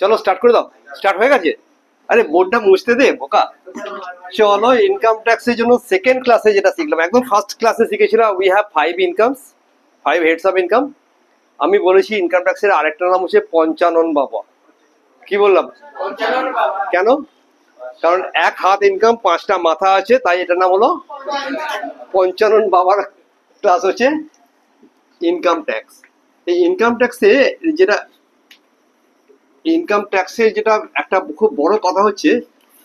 চলো স্টার্ট করে দাও। স্টার্ট হয়ে গেছে? আরে বোর্ডটা মুছতে দে বোকা। চলো ইনকাম ট্যাক্সের জন্য সেকেন্ড ক্লাসে যেটা শিখলাম, একদম ফার্স্ট ক্লাসে শিখেছিলাম we have 5 incomes, 5 heads of income. আমি বলেছি ইনকাম ট্যাক্সের আরেকটা নাম হচ্ছে পঞ্চানন বাবা। কি বললাম? কেন? কারণ এক হাত ইনকাম 5টা মাথা আছে, তাই এটার নাম হলো পঞ্চানন বাবার ক্লাস হচ্ছে ইনকাম ট্যাক্স। এই ইনকাম ট্যাক্সে যেটা একটা খুব বড় কথা হচ্ছে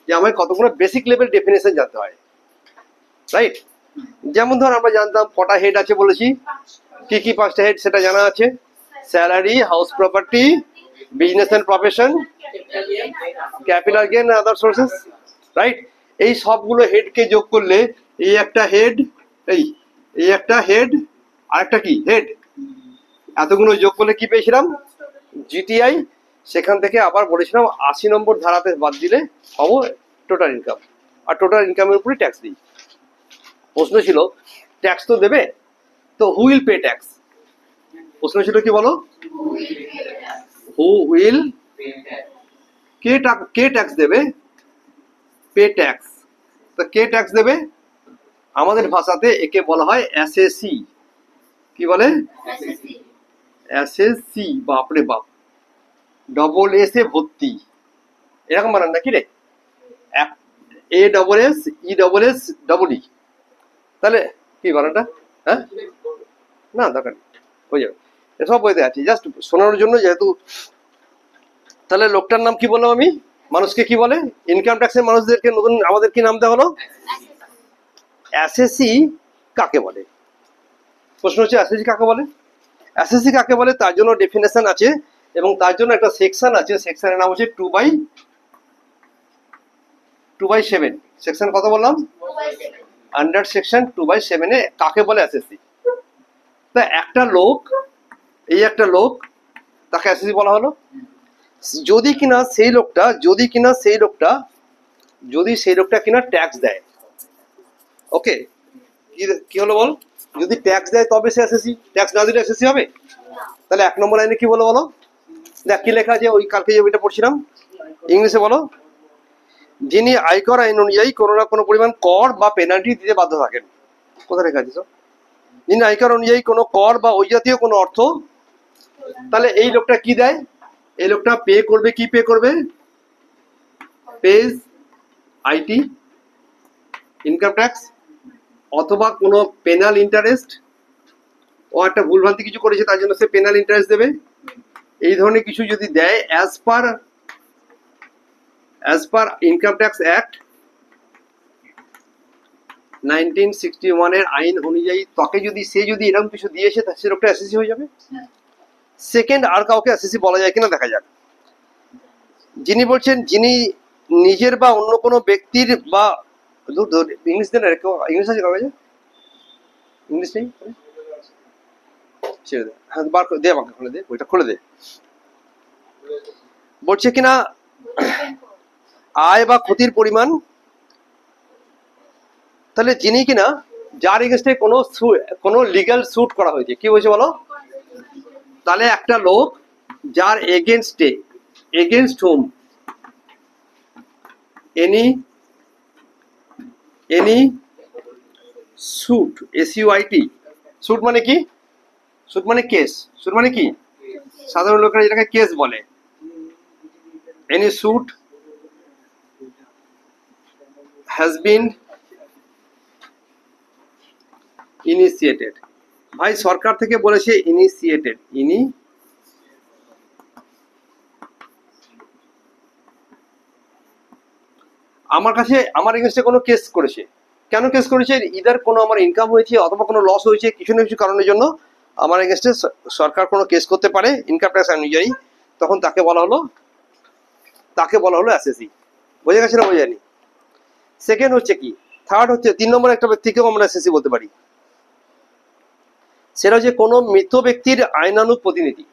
যে আমায় কতগুলো বেসিক লেভেল ডেফিনেশন জানতে হয়, রাইট? যেমন ধর আমরা জানতাম কটা হেড আছে বলেছি, কি কি 5টা হেড সেটা জানা আছে, salary, house property, business and profession, capital gain, other sources, right? এই সবগুলো হেডকে যোগ করলে এই একটা হেড, এই একটা হেড, আরেকটা কি হেড, এতগুলো যোগ করলে কি পেয়েছিলাম? জিটিআই। সেখান থেকে আবার বলেছিলাম 80 নম্বর ধারাতে বাদ দিলে পাবো টোটাল ইনকাম, আর টোটাল ইনকামের উপরে ট্যাক্স দিই। প্রশ্ন ছিল ট্যাক্স তো দেবে, তো হু উইল পে ট্যাক্স? প্রশ্ন ছিল কি বলো? হু উইল, কে ট্যাক্স দেবে? Pay tax. তো কে ট্যাক্স দেবে? আমাদের ভাষাতে একে বলা হয় এসএসসি। কি বলে? এসএসসি। বাপরে বাপ, ডবল এস এ ভর্তি, এরকম বানান নাকি রে? এ double S, E double S, double E, তাহলে কি বানানটা? হ্যাঁ না দরকার নেই, হয়ে যাবে, এসব বইতে আছে, জাস্ট শোনানোর জন্য যেহেতু। তাহলে লোকটার নাম কি বললাম আমি? মানুষকে কি বলে? ইনকাম ট্যাক্সের মানুষদেরকে নতুন আমাদের কি নাম দেওয়া হলো? এসএসসি। কাকে বলে? প্রশ্ন হচ্ছে এসএসসি কাকে বলে? এসএসসি কাকে বলে তার জন্য ডেফিনেশন আছে, এবং তার জন্য একটা সেকশন আছে, সেকশনের নাম হচ্ছে 2/7। সেকশন কত বললাম? আন্ডার সেকশন 2/7 এ কাকে বলে এসএসসি। তা একটা লোক, এই একটা লোক, তাকে এসএসসি বলা হলো যদি কিনা সেই লোকটা কিনা ট্যাক্স দেয়। ওকে, কি হলো বল? যদি ট্যাক্স দেয় তবে সে এসএসসি, ট্যাক্স না দিলে এসএসসি হবে? তাহলে 1 নম্বর লাইনে কি বলো? দেখ কি লেখা আছে, ওই কালকে যে বইটা পড়ছিলাম ইংলিশে বলো। যিনি আয়কর আইন অনুযায়ী কোনো না কোনো পরিমাণ কর বা পেনাল্টি দিতে বাধ্য থাকেন। কোথায় লেখা আছে? যিনি আয়কর অনুযায়ী কোনো কর বা ওই জাতীয় কোনো অর্থ, তাহলে এই লোকটা কি দেয়? এই লোকটা পে করবে, কি পে করবে? পেজ আইটি, ইনকাম ট্যাক্স, অথবা কোনো পেনাল ইন্টারেস্ট। ও একটা ভুলভ্রান্তি কিছু করেছে তার জন্য সে পেনাল ইন্টারেস্ট দেবে। এই ধরনের কিছু যদি দেয় as per income tax act 1961 এর আইন অনুযায়ী, তাকে সে যদি এরকম কিছু দিয়েছে সে লোকটা এসএসসি হয়ে যাবে। সেকেন্ড, আর কাউকে এসএসসি বলা যায় কিনা দেখা যাক। যিনি বলছেন যিনি নিজের বা অন্য কোনো ব্যক্তির বা ইংলিশ দেন, ইংলিশ আছে কাগজে? ইংলিশ নেই? ছেড়ে দে, হ্যাঁ বার করে দে, আমাকে খুলে দে, বইটা খুলে দে। বলছে কিনা আয় বা ক্ষতির পরিমাণ, তাহলে যিনি কিনা যার এগেনস্টে কোনো লিগ্যাল স্যুট করা হয়েছে, কি হয়েছে বলো? তাহলে একটা লোক যার against whom any suit, SUIT, suit মানে কি? স্যুট মানে কেস, স্যুট মানে কি? সাধারণ লোকেরা যেটাকে কেস বলে। Any suit has been initiated. ভাই সরকার থেকে বলেছে ইনিশিয়েটেড, আমার কাছে আমার এগেনস্টে কোনো কেস করেছে। কেন কেস করেছে? ইদার কোনো আমার ইনকাম হয়েছে অথবা কোনো লস হয়েছে, কিছু না কিছু কারণের জন্য আমার এগেনস্টে সরকার কোনো কেস করতে পারে ইনকাম ট্যাক্স অনুযায়ী, তখন তাকে বলা হলো এসএসসি। বোঝা গেছে না? বোঝায়নি? সেকেন্ড হচ্ছে কি, থার্ড হচ্ছে 3 নম্বর একটা ব্যক্তিকেও আমরা এসএসসি বলতে পারি। সেটা হচ্ছে কোনো মৃত ব্যক্তির আইনানুগ প্রতিনিধি,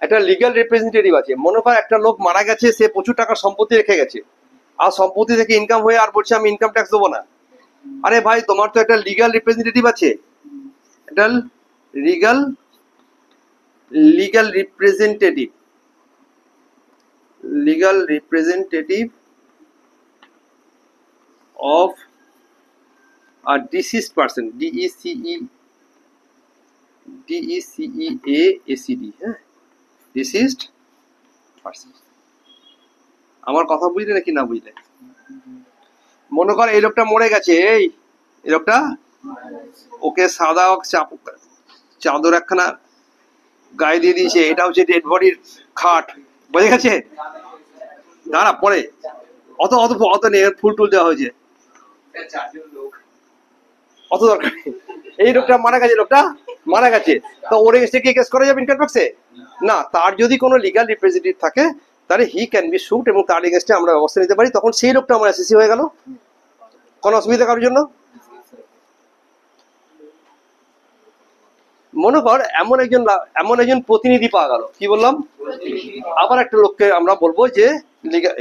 একটা লিগ্যাল রিপ্রেজেন্টেটিভ আছে। মনে কর একটা লোক মারা গেছে, সে প্রচুর টাকার সম্পত্তি রেখে গেছে, আর সম্পত্তি থেকে ইনকাম হয়ে আর বলছে আমি ইনকাম ট্যাক্স দেবো না। আরে ভাই তোমার তো একটা লিগ্যাল রিপ্রেজেন্টেটিভ আছে, একটা legal representative legal representative of a deceased person, DECEAACD, হ্যাঁ, deceased person। আমার কথা বুঝলে নাকি না বুঝলে? মনে কর এই লোকটা মরে গেছে, এই লোকটা, ওকে সাদা চাদর একখানা গায়ে দিয়ে দিয়েছে, এটা হচ্ছে ডেড বডির খাট, বুঝে গেছে? দাঁড়া পরে অত অত অত নেই, ফুল টুল দেওয়া হয়েছে, অত দরকার নেই। এই লোকটা মারা গেছে, লোকটা মারা গেছে, তো ওর এগেইনস্টে কি কেস করা যাবে ইনকাম ট্যাক্সে? না, তার যদি কোনো লিগাল রিপ্রেজেন্টেটিভ থাকে তাহলে হি ক্যান বি সুট, এবং তার এগেইনস্টে আমরা ব্যবস্থা নিতে পারি, তখন সেই লোকটা আমার এসএসসি হয়ে গেল। কোনো অসুবিধা কারোর জন্য? মনে কর এমন একজন প্রতিনিধি পাওয়া গেল, কি বললাম, আবার একটা লোককে আমরা বলবো যে লিগাল,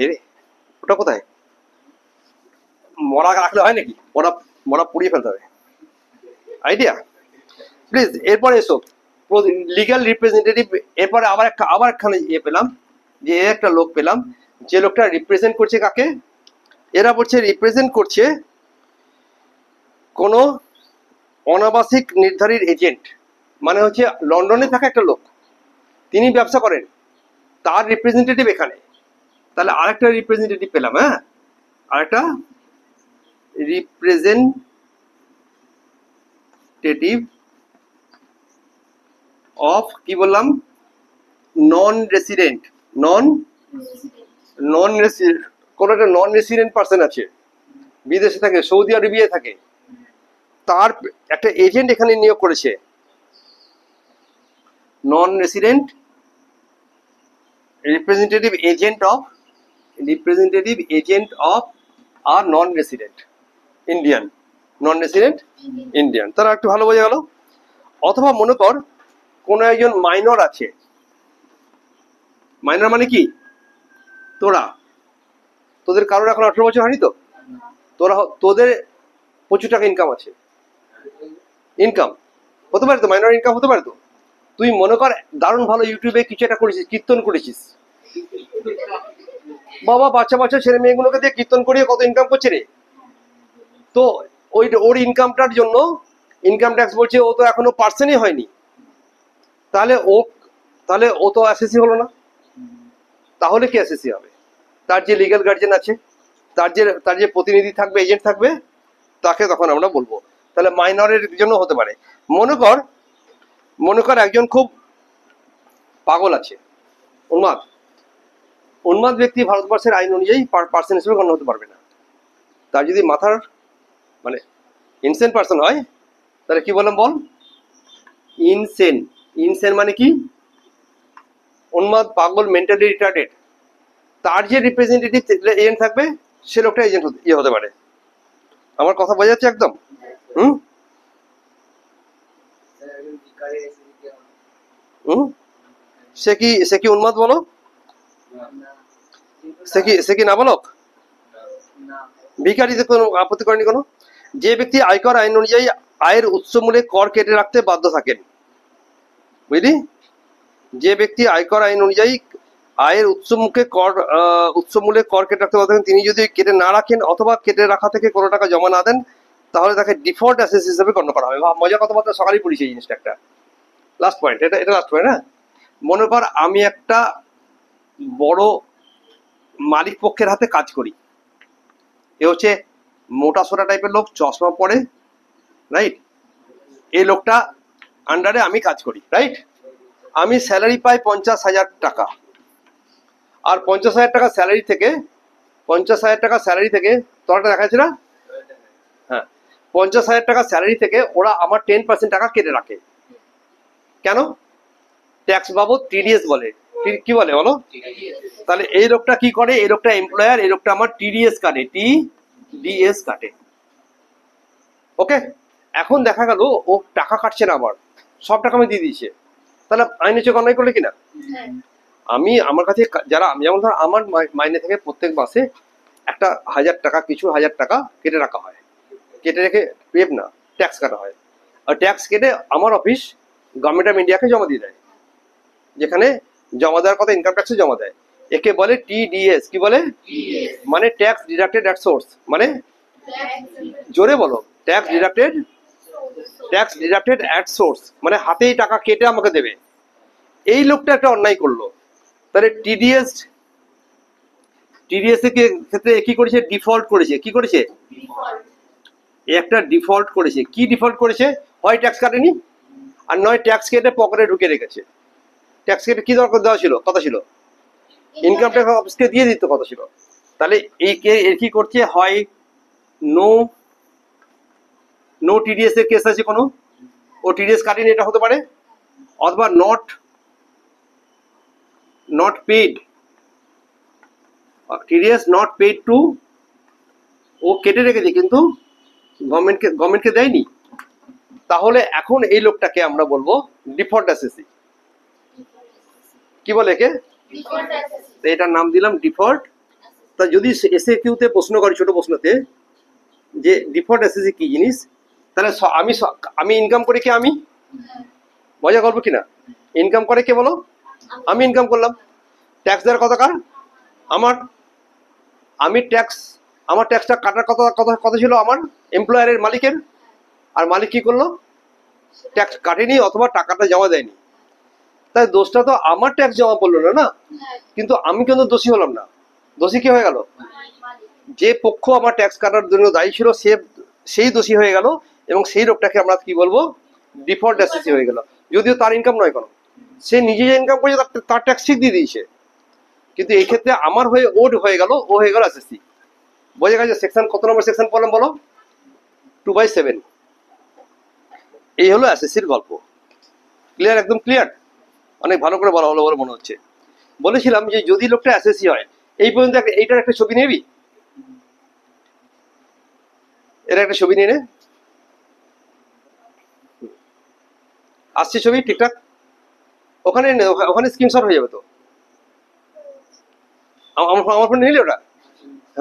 ওটা কোথায় মরা রাখলে হয় নাকি, মরা পুড়িয়ে ফেলতে হবে, আইডিয়া প্লিজ। এরপরে এসো লিগাল রিপ্রেজেন্টেটিভ। এরপরে আবার একখানে পেলাম, যে একটা লোক পেলাম, যে লোকটা রিপ্রেজেন্ট করছে কাকে, এরা বলছে রিপ্রেজেন্ট করছে কোন অনাবাসিক নির্ধারিত এজেন্ট, মানে হচ্ছে লন্ডনে থাকা একটা লোক, তিনি ব্যবসা করেন, তার রিপ্রেজেন্টেটিভ এখানে, তাহলে আরেকটা রিপ্রেজেন্টেটিভ পেলাম, হ্যাঁ, আরেকটা রিপ্রেজেন্টেটিভ অফ, কি বললাম, নন রেসিডেন্ট, কোন একটা নন রেসিডেন্ট পার্সন আছে, বিদেশে থাকে, সৌদি আরবিয়ে থাকে, তার একটা এজেন্ট এখানে নিয়োগ করেছে, non resident representative agent of আর নন রেসিডেন্ট ইন্ডিয়ান, তারা একটু ভালো বোঝা গেল। অথবা মনে কর কোন একজন মাইনর আছে, মাইনর মানে কি, তোদের কারোর এখন 18 বছর হয়নি তো, তোদের প্রচুর টাকা ইনকাম আছে, ইনকাম হতে পারে তো, মাইনর ইনকাম হতে পারে তো। তুই মনে কর দারুণ ভালো ইউটিউবে কিছু একটা করেছিস, কীর্তন করেছিস, বাবা বাচ্চা ছেলে মেয়েগুলোকে দিয়ে কীর্তন করিয়ে কত ইনকাম করছে রে, তো ওর ইনকামটার জন্য ইনকাম ট্যাক্স বলছে ও তো এখনো পার্সেন্টই হয়নি, তাহলে ও তো এসএসসি হলো না, তাহলে কি এসএসসি হবে? তার যে লিগ্যাল গার্জিয়ান আছে, তার যে প্রতিনিধি থাকবে, এজেন্ট থাকবে, তাকে তখন আমরা বলবো। তাহলে মাইনরের জন্য হতে পারে। মনে কর একজন খুব পাগল আছে, উন্মাদ ব্যক্তি ভারতবর্ষের আইন অনুযায়ী পার্সন হিসেবে গণ্য হতে পারবে না। তার যদি মাথার মানে ইনসেন পার্সন হয়, তাহলে কি বললাম বল, ইনসেন মানে কি, উন্মাদ, পাগল, মেন্টালি রিটার্ডেড, তার যে রিপ্রেজেন্টেটিভ এজেন্ট থাকবে, সে লোকটা এজেন্ট হতে পারে। আমার কথা বোঝা যাচ্ছে একদম? সে কি উন্মাদ বলো, সে কি নাবালক, ভিখারিতে কোনো আপত্তি করেনি কোনো। যে ব্যক্তি আয়কর আইন অনুযায়ী আয়ের উৎসমূলে কর কেটে রাখতে বাধ্য থাকেন, বুঝলি, যে ব্যক্তি আয়কর আইন অনুযায়ী আয়ের উৎসমূলে কর কেটে রাখতে বাধ্য থাকেন, তিনি যদি কেটে না রাখেন অথবা কেটে রাখা থেকে কোনো টাকা জমা না দেন, তাহলে তাকে ডিফল্ট অ্যাসেস হিসেবে গণ্য করা হবে। মজার কথাবার্তা সকালেই পড়েছি এই জিনিসটা, একটা লাস্ট পয়েন্ট, এটা লাস্ট পয়েন্ট। হ্যাঁ, মনে কর আমি একটা বড় মালিক পক্ষের হাতে কাজ করি, এ হচ্ছে মোটা সোটা টাইপের লোক, চশমা পরে, রাইট, এই লোকটা আন্ডারে আমি কাজ করি, রাইট, আমি স্যালারি পাই 50,000 টাকা, আর 50,000 টাকা স্যালারি থেকে তোরা দেখা যাচ্ছে না, হ্যাঁ, 50,000 টাকা স্যালারি থেকে ওরা আমার 10% টাকা কেটে রাখে, কেন? ট্যাক্স বাবদ, টিডিএস বলে, কি বলে বলো? তাহলে এই লোকটা কি করে, এই লোকটা এমপ্লয়ার, এই লোকটা আমার টিডিএস কাটে, ওকে। এখন দেখা গেল ও টাকা কাটছে না, আবার সব টাকা আমি দিয়ে দিয়েছে, তাহলে আইনের চোখে অন্যায় করলে কিনা? আমার কাছে আমি যেমন ধর আমার মাইনে থেকে প্রত্যেক মাসে একটা 1,000 টাকা, কিছু 1,000 টাকা কেটে রাখা হয়, কেটে রেখে ট্যাক্স কাটা হয়, আর ট্যাক্স কেটে আমার অফিস গভর্নমেন্ট অফ ইন্ডিয়াকে জমা দিয়ে দেয়, যেখানে জমা দেওয়ার কথা ইনকাম ট্যাক্সে জমা দেয়। একে বলে টিডিএস। কি বলে? মানে ট্যাক্স ডিডাক্টেড অ্যাট সোর্স। মানে জোরে বলো, ট্যাক্স ডিডাক্টেড অ্যাট সোর্স, মানে হাতেই টাকা কেটে আমাকে দেবে। এই লোকটা একটা অন্যায় করলো, তাহলে টিডিএস এর ক্ষেত্রে কি করেছে? ডিফল্ট করেছে। কি করেছে? একটা ডিফল্ট করেছে। কি ডিফল্ট করেছে? হয় ট্যাক্স কাটেনি, আর নয় ট্যাক্স কেটে পকেটে ঢুকে রেখেছে। ট্যাক্স কেটে কি দরকার দেওয়া ছিল, কথা ছিল? ইনকাম ট্যাক্স অফিসকে দিয়ে দিতে কথা ছিল। তাহলে এর কি করছে? হয় নো টিডিএস এর কেস আছে কোনো, ও টিডিএস কাটেনি, এটা হতে পারে। অথবা not paid, TDS not paid too, ও কেটে রেখেছে কিন্তু গভর্নমেন্টকে দেয়নি। তাহলে এখন এই লোকটাকে আমরা বলবো ডিফল্ট অ্যাসেসি। কি বলে একে? এটার নাম দিলাম ডিফল্ট। তা যদি এসে কিউতে প্রশ্ন করি, ছোট প্রশ্নতে, যে ডিফল্ট অ্যাসেসি কি জিনিস, তাহলে আমি ইনকাম করি কে? আমি। মজা করবো কিনা? ইনকাম করে কে বলো? আমি ইনকাম করলাম। ট্যাক্স দেওয়ার কথা কার? আমার। আমার ট্যাক্সটা কাটার কথা ছিল আমার এমপ্লয়ারের, মালিকের। আর মালিক কি করলো? ট্যাক্স কাটেনি অথবা টাকাটা জমা দেয়নি। তাই দোষটা তো আমার, ট্যাক্স জমা পড়লো না, কিন্তু আমি কিন্তু দোষী হলাম না। দোষী কি হয়ে গেল? যে পক্ষ আমার ট্যাক্স কাটার জন্য দায়ী ছিল সেই দোষী হয়ে গেল, এবং সেই লোকটাকে আমরা কি বলবো? ডিফল্ট অ্যাসেসি হয়ে গেল। যদিও তার ইনকাম নয় কোনো, সে নিজে যে ইনকাম করেছে তার ট্যাক্স ঠিক দিয়ে দিয়েছে, কিন্তু এই ক্ষেত্রে আমার হয়ে ওড হয়ে গেল, ও হয়ে গেল অ্যাসেসি। বোঝা গেছে? সেকশন কত নম্বর সেকশন পড়লাম বলো? 2/7। এই হলো অ্যাসেসির গল্প। ক্লিয়ার? একদম ক্লিয়ার। অনেক ভালো করে বলা হলো বলে মনে হচ্ছে। বলেছিলাম যে যদি লোকটা অ্যাসেসি হয়, এই পর্যন্ত এইটার একটা ছবি নেবি, এর একটা ছবি নিয়ে নে। আসছে ছবি ঠিকঠাক? ওখানে স্ক্রিনশট হয়ে যাবে তো। আমার ফোনে নিলে ওটা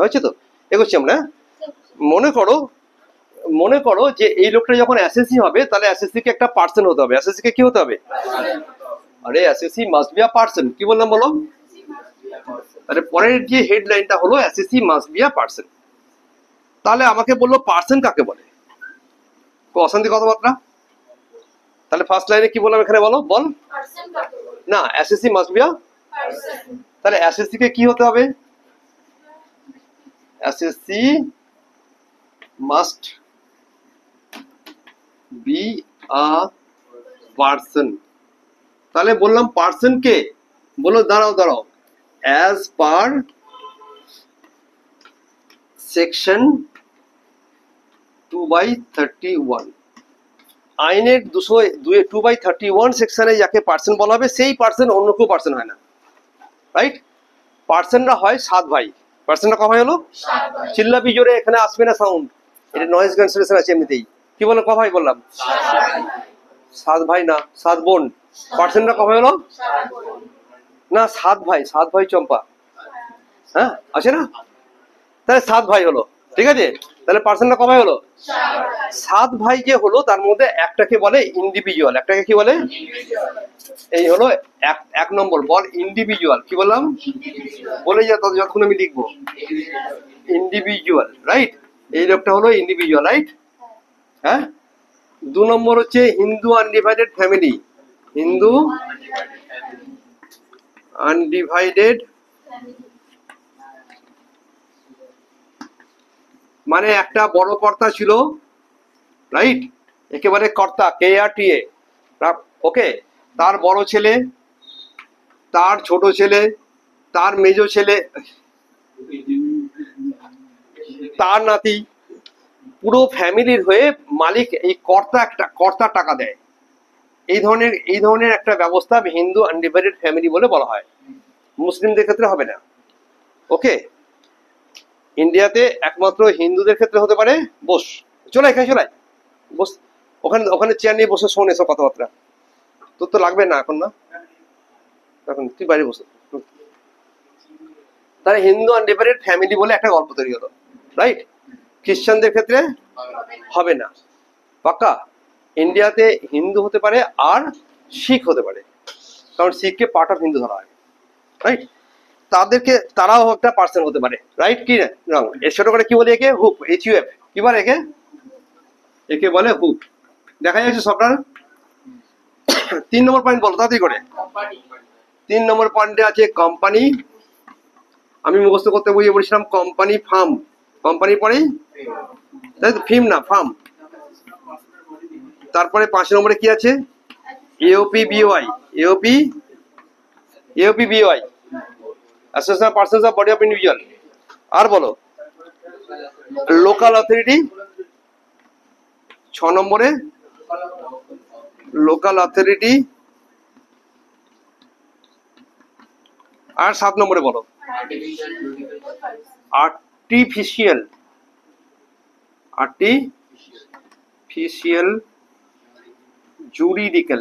হচ্ছে তো। এগোচ্ছি আমরা। মনে করো যে এই লোকটা যখন অ্যাসেসি হবে, তাহলে অ্যাসেসি কে একটা পার্সন হতে হবে। অ্যাসেসি কে কি হতে হবে? আরে অ্যাসেসি মাস্ট বি আ পার্সন। কি বললাম বলো? আরে পরের যে হেডলাইনটা হলো অ্যাসেসি মাস্ট বি আ পার্সন। তাহলে আমাকে বললো পার্সন কাকে বলে? অশান্তি কথাবার্তা। তাহলে ফার্স্ট লাইনে কি বললাম এখানে বলো? বল না, অ্যাসেসি মাস্ট বি আ। তাহলে অ্যাসেসি কে কি হতে হবে? অ্যাসেসি মাস্ট বি আ পার্সন। তাহলে বললাম পার্সন কে? বলো দাঁড়াও, অ্যাজ পার সেকশন 2/31 আইনের 2/31 সেকশনে যাকে পার্সন বলা হবে, সেই পার্সন অন্য কেউ পার্সন হয় না। রাইট? পার্সনরা হয় 7 ভাই। পার্সনরা ক ভাই হলো? চিল্লাবি জোরে, এখানে আসবে না সাউন্ড, এটা নয়েজ ক্যান্সেলেশন আছে এমনিতেই। কি বলো? ক ভাই বললাম? 7 ভাই না, 7 বোন। পার্সনরা ক ভাই হলো? না, 7 ভাই, 7 ভাই চম্পা। হ্যাঁ, আছে না? তাহলে 7 ভাই হলো, ঠিক আছে। তাহলে পার্সনরা ক ভাই হলো? 7 ভাই যে হলো, তার মধ্যে একটাকে বলে ইন্ডিভিজুয়াল। একটাকে কি বলে? এই হলো 1 নম্বর। বল ইন্ডিভিজুয়াল। কি বললাম? বলে যা যতক্ষণ আমি লিখবো ইন্ডিভিজুয়াল। রাইট? এই লোকটা হলো ইন্ডিভিজুয়াল। রাইট? হ্যাঁ। 2 নম্বর হচ্ছে Hindu undivided family. Hindu undivided মানে একটা বড় কর্তা ছিল। রাইট? একেবারে কর্তা, KRTA। ওকে, তার বড় ছেলে, তার ছোট ছেলে, তার মেজ ছেলে, তার নাতি, পুরো ফ্যামিলির হয়ে মালিক এই কর্তা টাকা দেয়। এই ধরনের একটা ব্যবস্থা হিন্দু আনডিভাইডেড ফ্যামিলি বলে বলা হয়। মুসলিমদের ক্ষেত্রে হবে না। ওকে, ইন্ডিয়াতে একমাত্র হিন্দুদের ক্ষেত্রে হতে পারে। বস, চলে এখানে, চলে বস। ওখানে চেয়ার নিয়ে বসে শোন এসব কথাবার্তা। তোর তো লাগবে না এখন, না এখন তুই বাইরে বসে। তাহলে হিন্দু আনডিভাইডেড ফ্যামিলি বলে একটা গল্প তৈরি হলো। রাইট? খ্রিস্টানদের ক্ষেত্রে হবে না। পাক্কা? ইন্ডিয়াতে হিন্দু হতে পারে আর শিখ হতে পারে, কারণ শিখকে পার্ট অফ হিন্দু ধরা হয়। রাইট? তাদেরকে তারাও একটা পার্সন হতে পারে, রাইট কি রং? এর ছোট করে কি বলে একে? হুপ, HUF। কি বলে একে? একে বলে হুপ। দেখা যাচ্ছে সফটওয়্যার। 3 নম্বর পয়েন্ট বলো তাড়াতাড়ি করে। 3 নম্বর পয়েন্টে আছে কোম্পানি। আমি মুখস্থ করতে বুঝিয়ে বলেছিলাম কোম্পানি ফার্ম। কোম্পানি পরে তাই তো, ফিম না ফার্ম। তারপরে 5 নম্বরে কি আছে? AOPBOI। AOPBOI, association persons of body of individual. আর বলো লোকাল অথরিটি। 6 নম্বরে লোকাল অথরিটি। আর 7 নম্বরে বলো আর্টিফিশিয়াল জুরিডিক্যাল।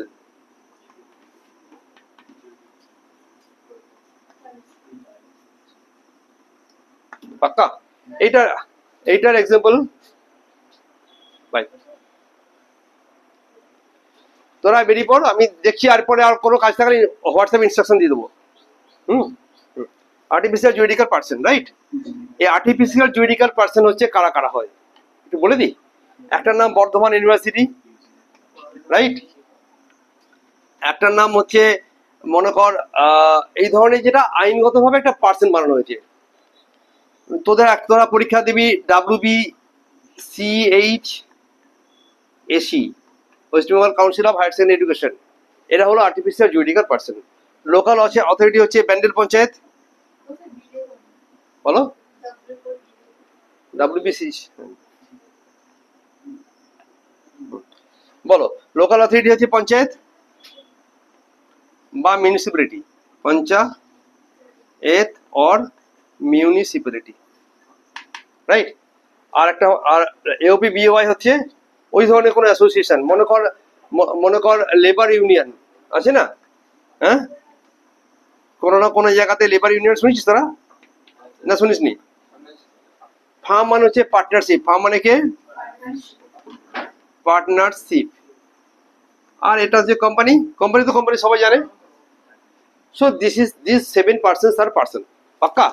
পাক্কা? এইটার এক্সাম্পল ভাই তোরা বেরিয়ে পড়, আমি দেখছি আর পরে আর কোনো কাজ থাকলে হোয়াটসঅ্যাপ ইনস্ট্রাকশন দিয়ে দেবো। Artificial juridical person, right? এই আর্টিফিশিয়াল জুরিডিক্যাল পার্সন হচ্ছে কারা কারা হয় একটু বলে দিই। একটার নাম বর্ধমান ইউনিভার্সিটি, রাইট? একটার নাম হচ্ছে মনে কর এই ধরনের যেটা আইনগতভাবে একটা পার্সন বানানো হয়েছে। তোরা পরীক্ষা দিবি WBCHAC, West Bengal Council of Higher Secondary Education. এরা হলো artificial juridical person. Local authority হচ্ছে ব্যান্ডেল পঞ্চায়েত। বলো WBC। বলো লোকাল অথরিটি হচ্ছে পঞ্চায়েত বা municipality. Panchayat or municipality, right? আর একটা আর AOPBOI হচ্ছে ওই ধরনের কোনো অ্যাসোসিয়েশন। মনে কর লেবার ইউনিয়ন আছে না? হ্যাঁ, কোনো না কোনো জায়গাতে লেবার ইউনিয়ন শুনেছিস তোরা? না শুনিসনি? ফার্ম মানে হচ্ছে পার্টনারশিপ। ফার্ম মানে কে? পার্টনারশিপ। আর এটা হচ্ছে কোম্পানি। কোম্পানি তো কোম্পানি সবাই জানে। সো দিস 7 পার্সনস আর পার্সন। পাক্কা?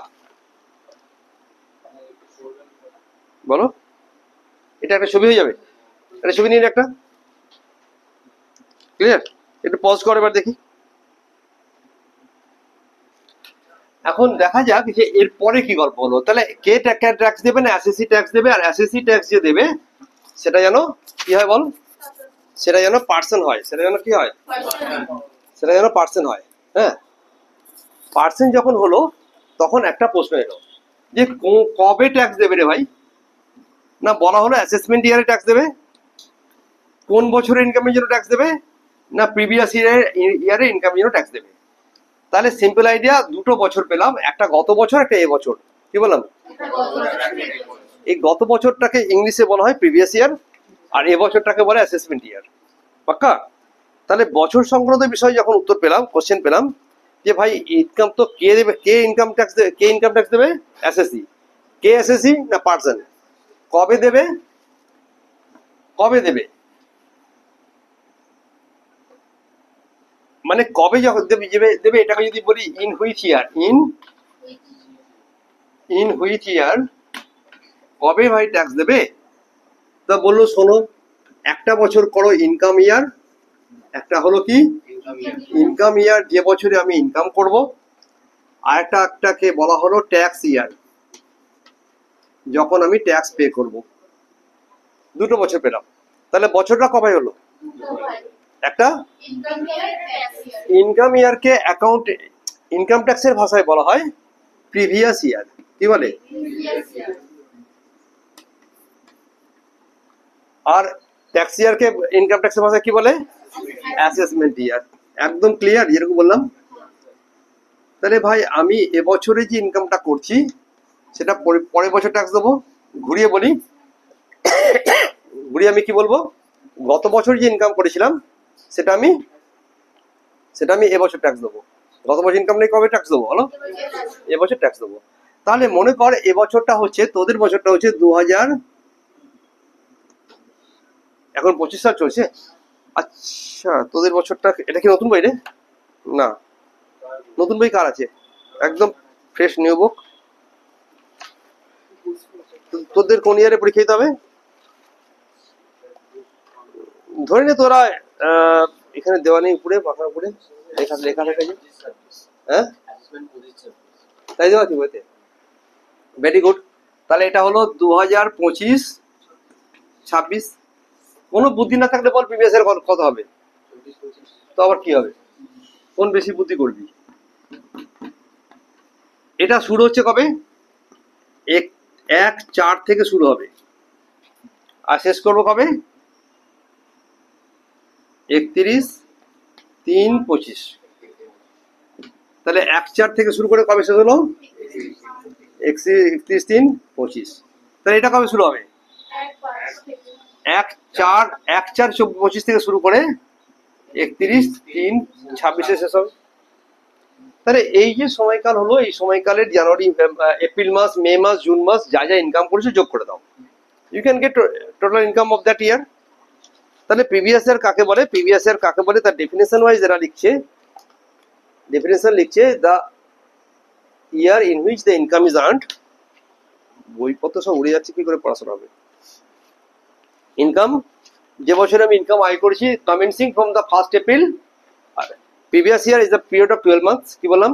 বলো এটা একটা ছবি হয়ে যাবে। একটা ছবি নিন একটা, ক্লিয়ার? একটু পজ করে এবার দেখি। এখন দেখা যাক যে এর পরে কি গল্প হলো। তাহলে কে ট্যাক্স দেবে না SSC ট্যাক্স দেবে? আর SSC ট্যাক্স যে দেবে সেটা যেন কি হয় বল? সেটা যেন পার্সন হয়। সেটা যেন কি হয়? সেটা যেন পার্সন হয়। হ্যাঁ, পার্সন যখন হলো তখন একটা প্রশ্ন এলো যে কবে ট্যাক্স দেবে রে ভাই? না বলা হলো অ্যাসেসমেন্ট ইয়ারে ট্যাক্স দেবে। কোন বছরের ইনকামের জন্য ট্যাক্স দেবে? না প্রিভিয়াস ইয়ারে ইনকামের জন্য ট্যাক্স দেবে। তাহলে সিম্পল আইডিয়া, দুটো বছর পেলাম, একটা গত বছর একটা এ বছর। কি বললাম? এই গত বছরটাকে ইংলিশে বলা হয় প্রিভিয়াস ইয়ার, আর এ বছরটাকে বলে অ্যাসেসমেন্ট ইয়ার। পাক্কা? তাহলে বছর সংক্রান্ত বিষয়ে যখন উত্তর পেলাম, কোশ্চেন পেলাম যে ভাই ইনকাম তো কে দেবে? কে ইনকাম ট্যাক্স দেবে? SSC। কে SSC? না পার্সন। কবে দেবে? মানে কবে যখন দেবে এটাকে যদি বলি ইন হুইচ ইয়ার, কবে ভাই ট্যাক্স দেবে? তো বললো শোনো, একটা বছর করো ইনকাম ইয়ার, একটা হলো কি ইনকাম ইয়ার যে বছরে আমি ইনকাম করব, আর একটাকে বলা হলো ট্যাক্স ইয়ার, যখন আমি ট্যাক্স পে করব। দুটো বছর পেলাম। তাহলে বছরটা কবে হলো? একটা ইনকাম ইয়ারকে অ্যাকাউন্ট ইনকাম ট্যাক্সের ভাষায় বলা হয় প্রিভিয়াস ইয়ার। কি বলে? আর ট্যাক্স ইয়ারকে ইনকাম ট্যাক্সের ভাষায় কি বলে? অ্যাসেসমেন্ট ইয়ার। একদম ক্লিয়ার যেরকম বললাম। তাহলে ভাই আমি এবছরে যে ইনকামটা করছি সেটা পরের বছর ট্যাক্স দেবো। ঘুরিয়ে বলি, ঘুরিয়ে আমি কি বলবো? গত বছর যে ইনকাম করেছিলাম সেটা আমি এবছর ট্যাক্স দেবো। গত বছর ইনকাম নেই, কবে ট্যাক্স দেবো বলো? এবছর ট্যাক্স দেবো। তাহলে মনে কর এবছরটা হচ্ছে, তোদের বছরটা হচ্ছে 2000, এখন 25 সাল চলছে। আচ্ছা তোদের বছরটা, এটা কি নতুন বই রে? না, নতুন বই কার আছে? একদম ফ্রেশ নিউ বুক। তোদের কোন ইয়ারে পরীক্ষা দিতে হবে? ধরে নে তোরা এখানে দেওয়া নেই উপরে, পাখার উপরে লেখা লেখা থাকে যে, হ্যাঁ তাই দেওয়া আছে বইতে। Very good. তাহলে এটা হলো 2025-26। কোনো বুদ্ধি না থাকলে বল প্রিভিয়াস এর কত হবে? তো আবার কি হবে? কোন বেশি বুদ্ধি করবি? এটা শুরু হচ্ছে কবে? 1/4 থেকে শুরু হবে, আর শেষ করবো কবে? 31/3/25। তাহলে 1/4 থেকে শুরু করে কবে শেষ হলো? 31/3/25। তাহলে এটা কবে শুরু হবে? 1/4/25 থেকে শুরু করে 31/3/26 শেষ হবে। তাহলে এই যে সময়কাল হলো, এই সময়কালের জানুয়ারি, এপ্রিল মাস, মে মাস, জুন মাস যা যা ইনকাম করেছে যোগ করে দাও, you can get total income of that year. তাহলে প্রিভিয়াস ইয়ার কাকে বলে? প্রিভিয়াস ইয়ার কাকে বলে তার ডেফিনেশন ওয়াইজ এরা লিখছে, ডেফিনেশন লিখছে the year in which the income is earned. বইপত্র সব উড়ে যাচ্ছে, কি করে পড়াশোনা হবে? ইনকাম, যে বছরে আমি ইনকাম আয় করেছি, commencing from the 1st April. Previous year is the period of 12 months. কি বললাম?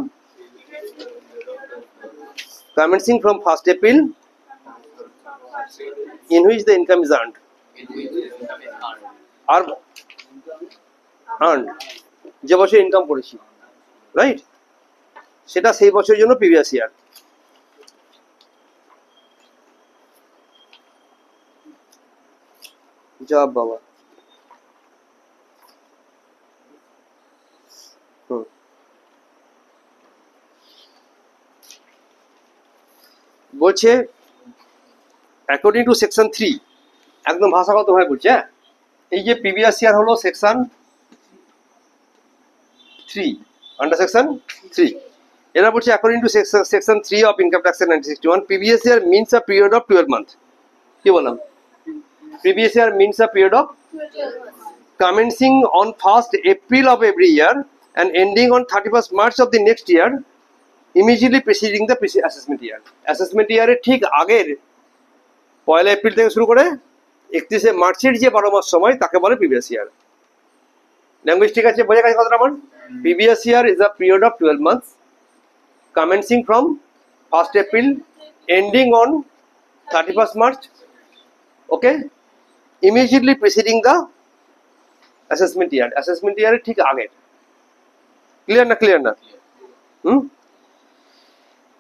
Commencing from 1st April in which the income is earned. আর earned, যে বছর ইনকাম করেছি, রাইট, সেটা সেই বছরের জন্য প্রিভিয়াস ইয়ার। জব বাবা। বলছে অ্যাকর্ডিং টু সেকশন 3, একদম ভাষাগত ভাবে বলছে, হ্যাঁ, এই যে প্রিভিয়াস ইয়ার হলো সেকশন 3, আন্ডার সেকশন 3 এরা বলছে according to section 3 of income tax 1961, previous year means a period of 12 month. কি বললাম? Previous year means a period of commencing on 1st April of every year and ending on 31st March of the next year, immediately preceding the assessment year. Assessment ইয়ারের ঠিক আগের 1 April থেকে শুরু করে 31 মার্চের যে 12 মাস সময় তাকে বলে প্রিভিয়াস ইয়ার। ল্যাঙ্গুয়েজ ঠিক আছে? বোঝা গেছে কথাটা আমার? Previous year is a period of 12 months commencing from 1st April ending on 31st March, okay, immediately preceding the assessment year. Assessment ইয়ারের ঠিক আগের। ক্লিয়ার না? ক্লিয়ার না?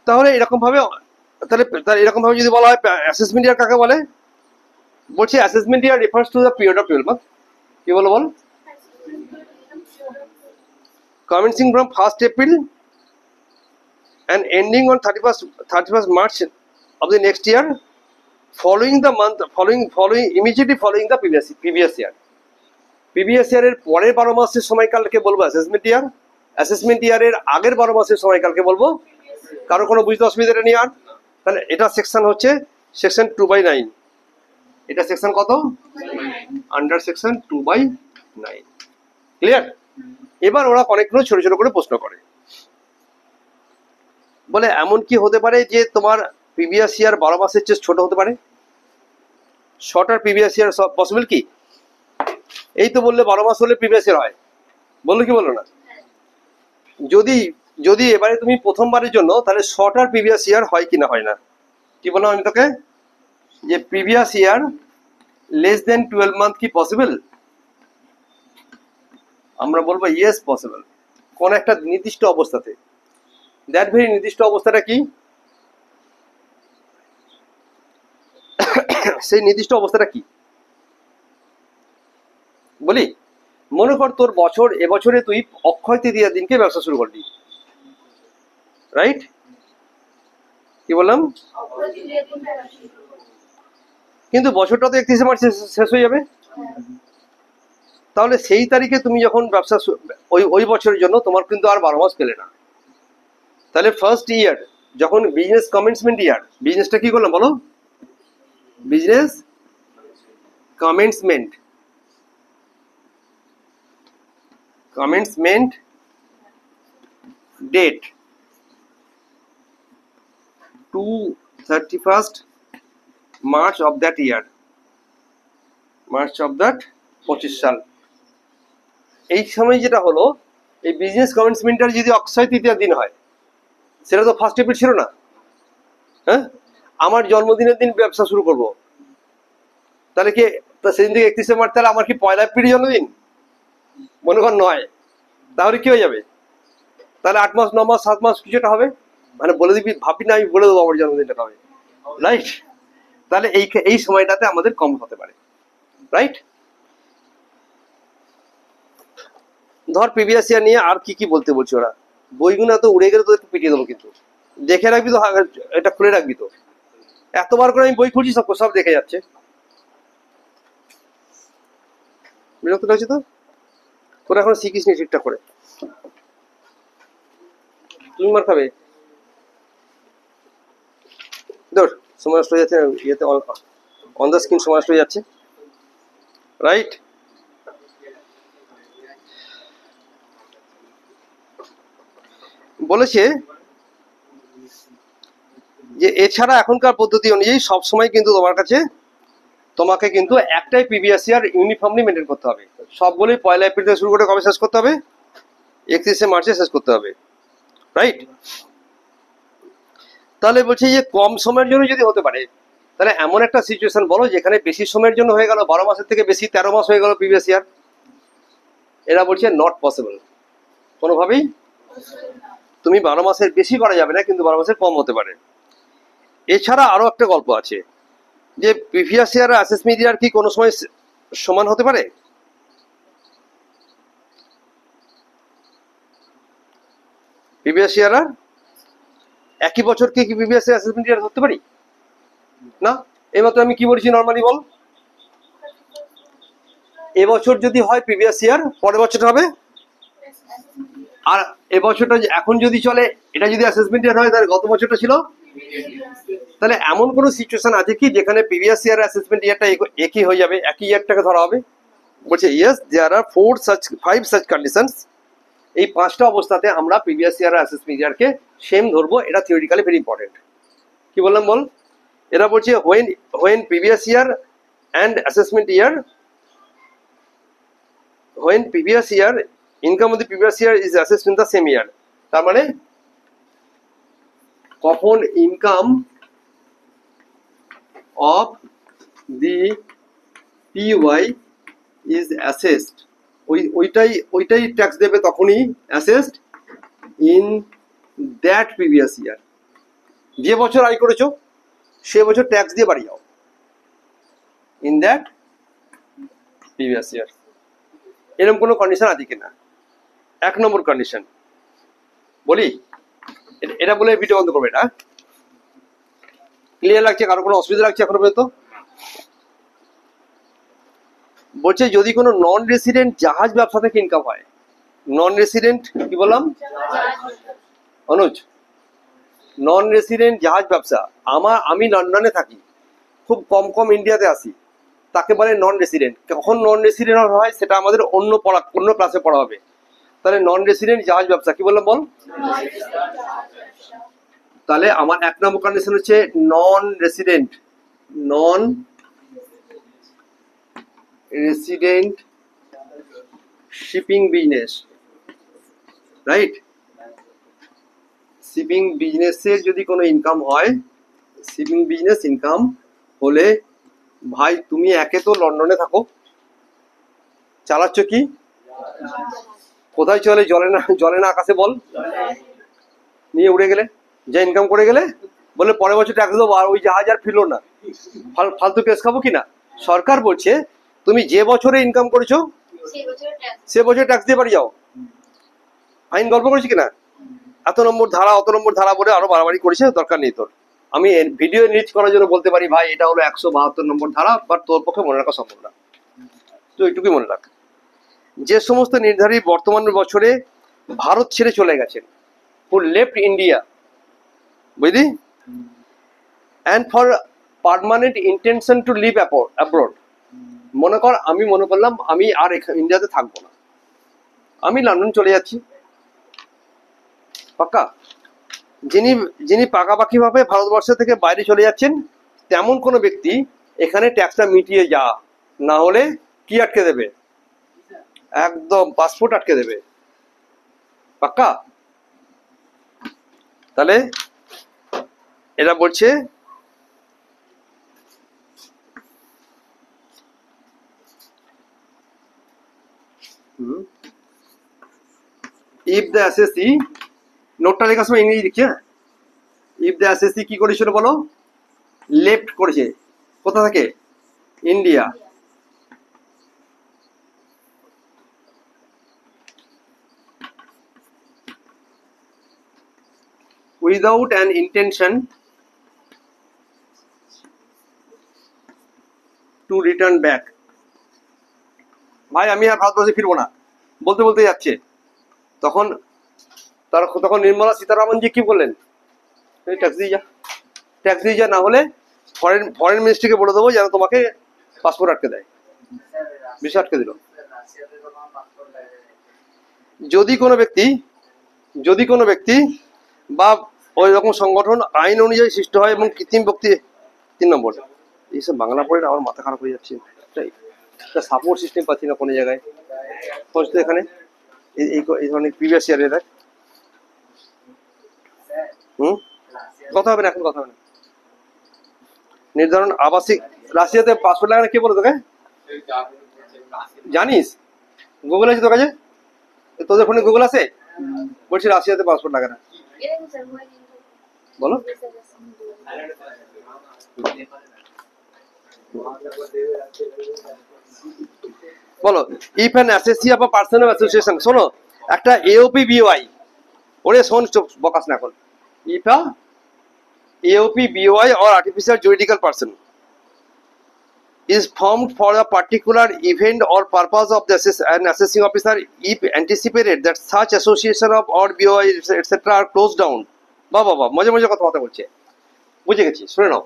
তাহলে এরকম ভাবে, তাহলে এরকম ভাবে যদি বলা হয় অ্যাসেসমেন্ট ইয়ার কাকে বলে, বলছি assessment year refers to the period of 12 month. কি বলো বল? Commencing from 1st April and ending on 31st March of the next year, following the month, immediately following the previous year. Previous ইয়ারের পরের 12 মাসের সময়কালকে বলবো অ্যাসেসমেন্ট ইয়ার, assessment ইয়ারের আগের 12 মাসের সময়কালকে বলবো। কারো কোনো বুঝতে অসুবিধা নেই আর? তাহলে এটা সেকশন হচ্ছে সেকশন 2/9। এটা সেকশন কত? Under section 2/9। ক্লিয়ার? এবার ওরা অনেকগুলো ছোট ছোট করে প্রশ্ন করে, বলে এমন কি হতে পারে যে তোমার প্রিভিয়াস ইয়ার 12 মাসের চেয়ে ছোট হতে পারে? শর্টার প্রিভিয়াস ইয়ার পসিবল কি? এই তো বললে 12 মাস হলে প্রিভিয়াস ইয়ার হয়, বললো কি বললো না? যদি এবারে তুমি প্রথমবারের জন্য, তাহলে শর্টার প্রিভিয়াস ইয়ার হয় কি না হয় না? কি বললাম আমি তোকে, যে previous year less than 12 month কি পসিবল? আমরা বলবো ইয়েস পসিবল, কোন একটা নির্দিষ্ট অবস্থাতে। দ্যাট ভেরি নির্দিষ্ট অবস্থাটা কি? সেই নির্দিষ্ট অবস্থাটা কি বলি? মনে কর তোর এবছরে তুই অক্ষয় তৃতীয়ার দিনকে ব্যবসা শুরু করলি, রাইট? কি বললাম? কিন্তু বছরটা তো 31 মার্চ শেষ হয়ে যাবে। তাহলে সেই তারিখে তুমি যখন ব্যবসা ওই বছরের জন্য তোমার কিন্তু আর 12 মাস পেলে না। তাহলে ফার্স্ট ইয়ার যখন বিজনেস কমেন্সমেন্ট ইয়ার, বিজনেসটা কি করলাম বলো? Business commencement date to 31st March of that year, March of that 25 সাল। এই সময় যেটা হলো, এই বিজনেস কমেন্সমেন্টের যদি অক্ষয় তৃতীয়ার দিন হয়, সেটা তো 1 এপ্রিল ছিল না। হ্যাঁ, আমার জন্মদিনের দিন ব্যবসা শুরু করব, তাহলে কি সেদিন থেকে 31 মার্চ, তাহলে আমার কি 1 এপ্রিল জন্মদিন? মনে কর নয়, তাহলে কি হয়ে যাবে? তাহলে 8 মাস 9 মাস 7 মাস কিছুটা হবে, মানে বলে দিবি, ভাবি না, আমি বলে দেবো আমার জন্মদিনটা কবে, রাইট? তাহলে এই সময়টাতে আমাদের কম হতে পারে, রাইট? ধর প্রিভিয়াস ইয়ার নিয়ে আর কি কি বলতে বলছি, ওরা বইগুলো তো উড়ে গেলে তো একটু পিটিয়ে দেবো, কিন্তু দেখে রাখবি তো, এটা খুলে রাখবি তো। এতবার করে আমি বই খুলছি, সব দেখে যাচ্ছে, বিরক্ত লাগছে তো। তোরা এখন শিখিস নি ঠিকঠাক করে, তুমি মার খাবে। ধর সময় নষ্ট হয়ে যাচ্ছে, ইয়েতে অন দ্য স্ক্রিন সময় নষ্ট হয়ে যাচ্ছে, রাইট? বলেছে যে এছাড়া এখনকার পদ্ধতি অনুযায়ী সবসময় কিন্তু তোমাকে কিন্তু একটাই প্রিভিয়াস ইয়ার ইউনিফর্মলি মেনটেন করতে হবে। সবগুলোই 1 এপ্রিল থেকে শুরু করে কবে শেষ করতে হবে? 31 মার্চে শেষ করতে হবে, রাইট? তাহলে বলছি যে কম সময়ের জন্য যদি হতে পারে, তাহলে এমন একটা সিচুয়েশন বলো যেখানে বেশি সময়ের জন্য হয়ে গেল, 12 মাসের থেকে বেশি 13 মাস হয়ে গেল প্রিভিয়াস ইয়ার। এরা বলছে নট পসিবল, কোনোভাবেই। তুমি 12 মাসের বেশি করা যাবে না, কিন্তু 12 মাসের কম হতে পারে। এছাড়া আরো একটা গল্প আছে যে প্রিভিয়াস ইয়ার অ্যাসেসমেন্ট ইয়ার কি কোনো সময় সমান হতে পারে? প্রিভিয়াস ইয়ার আর একই বছর কি প্রিভিয়াস ইয়ার অ্যাসেসমেন্ট ইয়ার হতে পারি না? এইমাত্র আমি কি বলছি, নর্মালি বল, এবছর যদি হয় প্রিভিয়াস ইয়ার, পরের বছর হবে, আর এবছরটা এখন যদি চলে, এটা যদি অ্যাসেসমেন্ট ইয়ার হয়, তাহলে গত বছরটা ছিল। তাহলে এমন কোন সিচুয়েশন আছে কি যেখানে প্রিভিয়াস ইয়ার অ্যাসেসমেন্ট ইয়ারটা একই হয়ে যাবে, একই ইয়ারটাকে ধরা হবে? বলছে ইয়েস, দেয়ার আর 5 সাচ কন্ডিশনস। এই 5টা অবস্থাতে আমরা প্রিভিয়াস ইয়ার অ্যাসেসমেন্ট ইয়ারকে সেম ধরবো। এটা থিওরিটিক্যালি ভেরি ইম্পর্টেন্ট। কি বললাম বল? এরা বলছে when previous year and assessment year, when previous year income of the previous year is assessed in the same year, তার মানে কখন income of the PY is assessed, ওইটাই ট্যাক্স দেবে তখনই assessed in that previous year। যে বছর আয় করেছো সে বছর ট্যাক্স দিয়ে বাড়ি যাও ইন দ্যাট প্রিভিয়াস ইয়ার। এরকম কোনো কন্ডিশন আছে কিনা? 1 নম্বর কন্ডিশন বলি, এটা বলে ভিডিও বন্ধ করবে। এটা ক্লিয়ার লাগছে? কারো কোনো অসুবিধা লাগছে এখনো পর্যন্ত? বলছে যদি কোনো নন রেসিডেন্ট জাহাজ ব্যবসা থেকে ইনকাম হয়, নন রেসিডেন্ট কি বললাম অনুজ? নন রেসিডেন্ট জাহাজ ব্যবসা, আমি লন্ডনে থাকি, খুব কম ইন্ডিয়াতে আসি, তাকে বলে নন রেসিডেন্ট। কখন নন রেসিডেন্ট হয় সেটা আমাদের অন্য ক্লাসে পড়া হবে। তাহলে নন রেসিডেন্ট জাহাজ ব্যবসা কি বললাম বল? তাহলে আমার 1 নম্বর কন্ডিশন হচ্ছে non resident shipping business, right? Shipping বিজনেসের যদি কোনো ইনকাম হয়, শিপিং বিজনেস ইনকাম হলে, ভাই তুমি একে তো লন্ডনে থাকো, চালাচ্ছ কি? কোথায় চলে? জলে না আকাশে বল? নিয়ে উড়ে গেলে, যা ইনকাম করে গেলে, বলে পরের বছর ট্যাক্স দেবো, আর ওই জাহাজ আর ফিরলো না, ফালতু কেস খাবো কিনা? সরকার বলছে তুমি যে বছরে ইনকাম করেছো সে বছর ট্যাক্স দিয়ে বাড়ি যাও। আইন গল্প করেছি কিনা? এত নম্বর ধারা বলে আরো বাড়াবাড়ি করেছে, দরকার নেই তোর। আমি ভিডিও নিচ করার জন্য বলতে পারি ভাই এটা হলো 172 নম্বর ধারা, বাট তোর পক্ষে মনে রাখা সম্ভব না। তো এইটুকুই মনে রাখ, যে সমস্ত নির্ধারিত বর্তমান বছরে ভারত ছেড়ে চলে গেছেন, who left India, বুঝলি, and for permanent intention to live abroad, মনে কর আমি মনে করলাম আমি আর ইন্ডিয়াতে থাকবো না, আমি লন্ডন চলে যাচ্ছি, পাক্কা? যিনি যিনি পাকাপাকি ভাবে ভারতবর্ষ থেকে বাইরে চলে যাচ্ছেন তেমন কোনো ব্যক্তি এখানে ট্যাক্সটা মিটিয়ে যা, না হলে কি আটকে দেবে, একদম পাসপোর্ট আটকে দেবে। পাক্কা? তাহলে এরা বলছে ইফ দ্য এসএসসি, নোটটা লেখার সময় ইংরেজি লিখছে, ইফ দ্য এসএসসি কি করেছিল বলো, লেফট করেছে কোথা থেকে, India, without an intention to return back। ভাই আমি আর ভারতবর্ষে ফিরবো না বলতে বলতে যাচ্ছে, তখন তখন নির্মলা সীতারামনজি কি বললেন, ট্যাক্স দিয়ে যা, ট্যাক্স দিয়ে যা, না হলে ফরেন মিনিস্ট্রিকে বলে দেবো যেন তোমাকে পাসপোর্ট আটকে দেয়, ভিসা আটকে দিল। যদি কোনো ব্যক্তি বা ওই রকম সংগঠন আইন অনুযায়ী সৃষ্টি হয় এবং কৃত্রিম ব্যক্তি, 3 নম্বর, এইসব বাংলা পড়ে আমার মাথা খারাপ হয়ে যাচ্ছে, সাপোর্ট সিস্টেম পাচ্ছি না কোনো জায়গায়। পৌঁছতে এখানে এই ধরনের প্রিভিয়াস ইয়ারে দেখ, কথা হবে না এখন, কথা হবে না। নির্ধারণ আবাসিক, রাশিয়াতে পাসপোর্ট লাগানো কে বলে তোকে, জানিস? গুগল আছে তোর কাছে? তোদের ফোনে গুগল আছে? বলছি রাশিয়াতে পাসপোর্ট লাগানো, বলো। বলো, ইফ অ্যান অ্যাসোসিয়েশন বা পার্সোনাল অ্যাসোসিয়েশন, শোনো একটা এওপি বিওআই, ওরে শোন, বকাস না এখন, if a AOP BOI or artificial juridical person is formed for a particular event or purpose of an assessing officer if anticipated that such association of or BOI etc are closed down। বাবা মজা মজা কথা বলছে, বুঝে গেছি, শুনে নাও।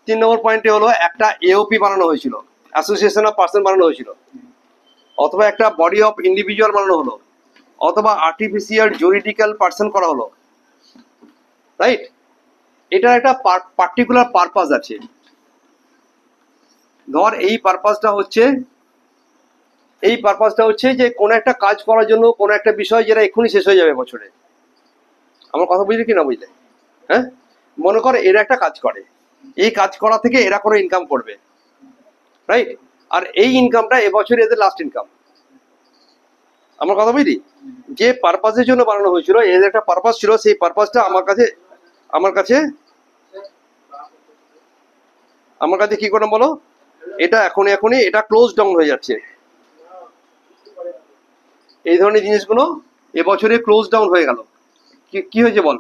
3 নম্বর পয়েন্টে হলো একটা এওপি বানানো হয়েছিল, অ্যাসোসিয়েশন অফ পার্সন বানানো হয়েছিল, অথবা একটা বডি অফ ইন্ডিভিজুয়াল বানানো হলো, অথবা আর্টিফিশিয়াল জুরিডিক্যাল পার্সন করা হলো, রাইট? এটার একটা পার্টিকুলার পারপাস আছে। ধর এই পারপাসটা হচ্ছে যে কোনো একটা কাজ করার জন্য, কোনো একটা বিষয় যেটা এক্ষুনি শেষ হয়ে যাবে বছরে। আমার কথা বুঝলে কি না বুঝলে? হ্যাঁ, মনে করে এরা একটা কাজ করে, এই কাজ করা থেকে এরা কোনো ইনকাম করবে, রাইট? আর এই ইনকামটা এবছরে এদের লাস্ট ইনকাম। আমার কথা বুঝলি? যে পারপাসের জন্য বানানো হয়েছিল, এদের একটা পারপাস ছিল, সেই পারপাসটা আমার কাছে কি করে বলো, এটা এখনই এটা ক্লোজ ডাউন হয়ে যাচ্ছে। এই ধরনের জিনিসগুলো এবছরে ক্লোজ ডাউন হয়ে গেল। কি হয়েছে বল,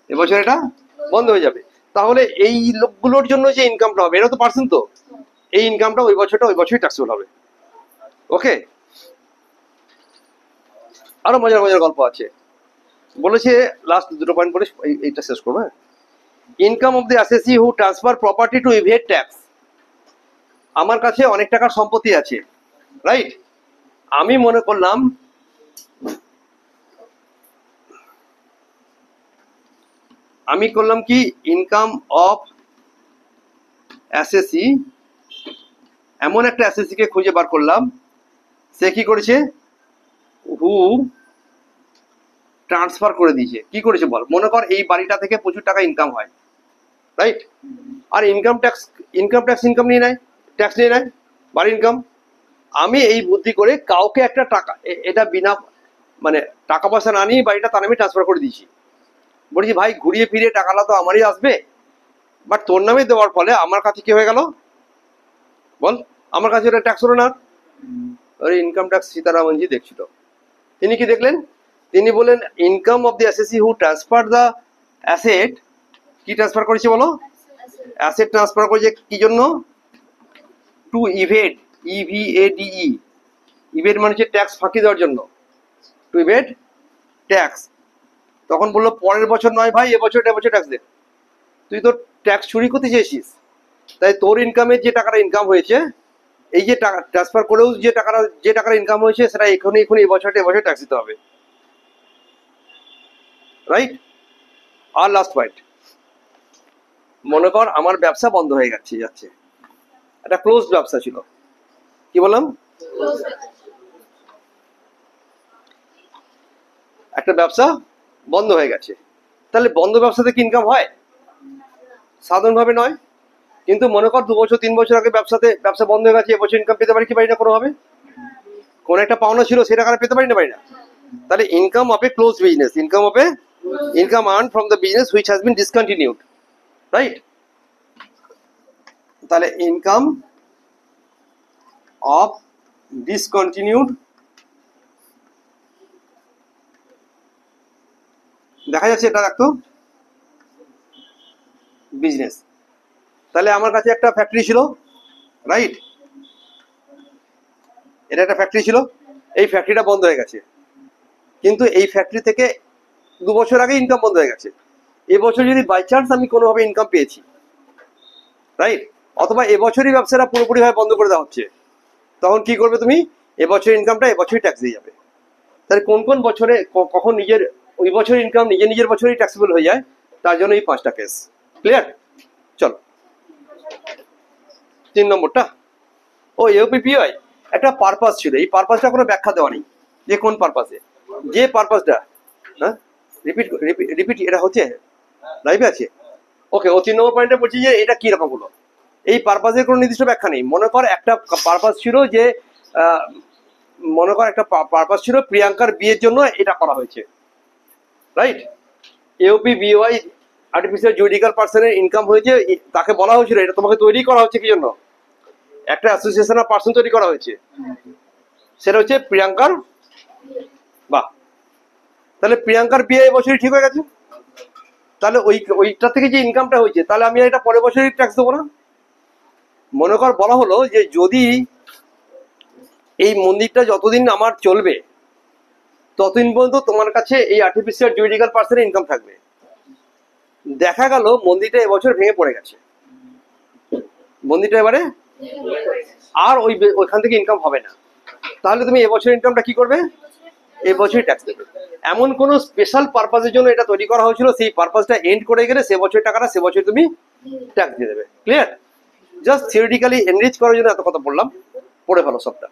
এবছর এটা বন্ধ হয়ে যাবে। তাহলে এই লোকগুলোর জন্য যে ইনকামটা হবে, এটা তো পার্সেন্ট, তো এই ইনকামটা ওই বছরই ট্যাক্সেবল হবে। ওকে, আরো মজার গল্প আছে, বলেছে লাস্ট 2টো পয়েন্ট বলে এইটা শেষ করবো। Income of the assessee who transfer property to evade tax. আমার কাছে অনেক টাকার সম্পত্তি আছে, রাইট? আমি মনে করলাম কি ইনকাম অফ অ্যাসেসি, এমন একটা অ্যাসেসিকে খুঁজে বার করলাম, সে কি করেছে, হু ট্রান্সফার করে দিয়েছে। কি করেছে বল, মনে কর এই বাড়িটা থেকে প্রচুর টাকা ইনকাম হয়, রাইট? আর ইনকাম ট্যাক্স নিয়ে নেয়, ট্যাক্স নিয়ে নেয় বাড়ির ইনকাম। আমি এই বুদ্ধি করে কাউকে একটা টাকা, এটা বিনা মানে টাকা পয়সা না নিয়ে বাড়িটা তার নামে ট্রান্সফার করে দিয়েছি। বলছি ভাই ঘুরিয়ে ফিরে টাকাটা তো আমারই আসবে, বাট তোর নামে দেওয়ার ফলে আমার কাছে কি হয়ে গেল বল, আমার কাছে ওটা ট্যাক্স হলো না। ওই ইনকাম ট্যাক্স সীতারামনজি দেখছিল, তিনি কি দেখলেন, তিনি বলেন income of the অ্যাসেসি who transfer the asset, কি ট্রান্সফার করেছে বলো, অ্যাসেট ট্রান্সফার করেছে কি জন্য, টু ইভেড, ইভিএডিই, ইভেড মানে হচ্ছে ট্যাক্স ফাঁকি দেওয়ার জন্য, টু ইভেড ট্যাক্স। তখন বললো পরের বছর নয় ভাই, এবছর ট্যাক্স দে, তুই তো ট্যাক্স চুরি করতে চেয়েছিস, তাই তোর ইনকামের যে টাকাটা ইনকাম হয়েছে, এই যে টাকা ট্রান্সফার করেও যে টাকাটা ইনকাম হয়েছে, সেটা এখনই এবছর ট্যাক্স দিতে হবে, রাইট? আর লাস্ট পয়েন্ট, মনে কর আমার ব্যবসা বন্ধ হয়ে যাচ্ছে, একটা ক্লোজ ব্যবসা ছিল, কি বললাম, একটা ব্যবসা বন্ধ হয়ে গেছে, তাহলে বন্ধ ব্যবসাতে কি ইনকাম হয়? সাধারণভাবে নয়। কিন্তু মনে কর 2 বছর 3 বছর আগে ব্যবসা বন্ধ হয়ে গেছে, এবছর ইনকাম পেতে পারি কি পারি না কোনোভাবে? কোন একটা পাওনা ছিল সেই টাকাটা পেতে পারি না পারি না? তাহলে income of a close business, income earn from the business which has been discontinued, right? তাহলে ইনকাম অফ ডিসকন্টিনিউড, দেখা যাচ্ছে এটা রাখতো বিজনেস। তাহলে আমার কাছে একটা ফ্যাক্টরি ছিল, রাইট? এটা একটা ফ্যাক্টরি ছিল, এই ফ্যাক্টরিটা বন্ধ হয়ে গেছে, কিন্তু এই ফ্যাক্টরি থেকে 2 বছর আগে ইনকাম বন্ধ হয়ে গেছে। এবছর যদি বাই চান্স আমি কোনোভাবে ইনকাম পেয়েছি, রাইট, অথবা এবছরই ব্যবসাটা পুরোপুরিভাবে বন্ধ করে দেওয়া হচ্ছে, তখন কি করবে তুমি? এবছর ইনকামটা এবছরই ট্যাক্স দিয়ে যাবে। তাহলে কোন কোন বছরে কখন ওই বছর ইনকাম নিজের বছরই ট্যাক্সেবল হয়ে যায়, তার জন্য এই 5টা কেস। ক্লিয়ার? চলো 3 নম্বরটা, ও ইউপিপিআই একটা পারপাস ছিল, এই পারপাসটা কোনো ব্যাখ্যা দেওয়া নেই যে কোন পারপাসে, যে পারপাসটা, হ্যাঁ রিপিট রিপিট, এটা হচ্ছে লাইভে আছে। ওকে, ও 3 নম্বর পয়েন্টে বলছি যে এটা কি রকম হলো, এই পারপাসের কোনো নির্দিষ্ট ব্যাখ্যা নেই। মনে কর একটা পারপাস ছিল যে মনে কর একটা পারপাস ছিল প্রিয়াঙ্কার বিয়ের জন্য এটা করা হয়েছে, রাইট? ইউপিবিওয়াই আর্টিফিশিয়াল জুরিডিক্যাল পার্সনের ইনকাম হয়েছে, তাকে বলা হয়েছিল এটা তোমাকে তৈরি করা হচ্ছে কি জন্য, একটা অ্যাসোসিয়েশন অফ পার্সন তৈরি করা হয়েছে, সেটা হচ্ছে প্রিয়াঙ্কার। বাহ, তাহলে প্রিয়াঙ্কার বিয়ে এই বছরই ঠিক হয়ে গেছে, তাহলে ওইটা থেকে যে ইনকামটা হয়েছে, তাহলে আমি এটা পরের বছরই ট্যাক্স দেবো না? মনে কর বলা হলো যে যদি এই মন্দিরটা যতদিন আমার চলবে ততদিন পর্যন্ত তোমার কাছে এই আর্টিফিশিয়াল জুরিডিক্যাল পার্সনের ইনকাম থাকবে। দেখা গেল মন্দিরটা এবছর ভেঙে পড়ে গেছে, মন্দিরটা এবারে আর ওইখান থেকে ইনকাম হবে না, তাহলে তুমি এবছর ইনকামটা কি করবে? এবছরই ট্যাক্স দেবে। এমন কোনো স্পেশাল পারপাসের জন্য এটা তৈরি করা হয়েছিল, সেই পারপাসটা এন্ড করে গেলে সে বছর টাকাটা সে বছর তুমি ট্যাক্স দিয়ে দেবে। ক্লিয়ার? জাস্ট থিওরিটিক্যালি এনরিচ করার জন্য এত কথা বললাম, পড়ে ফেলো সবটা।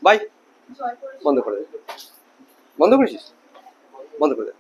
বাই, বন্ধ করে দে। বন্ধ করেছিস? বন্ধ করে দে।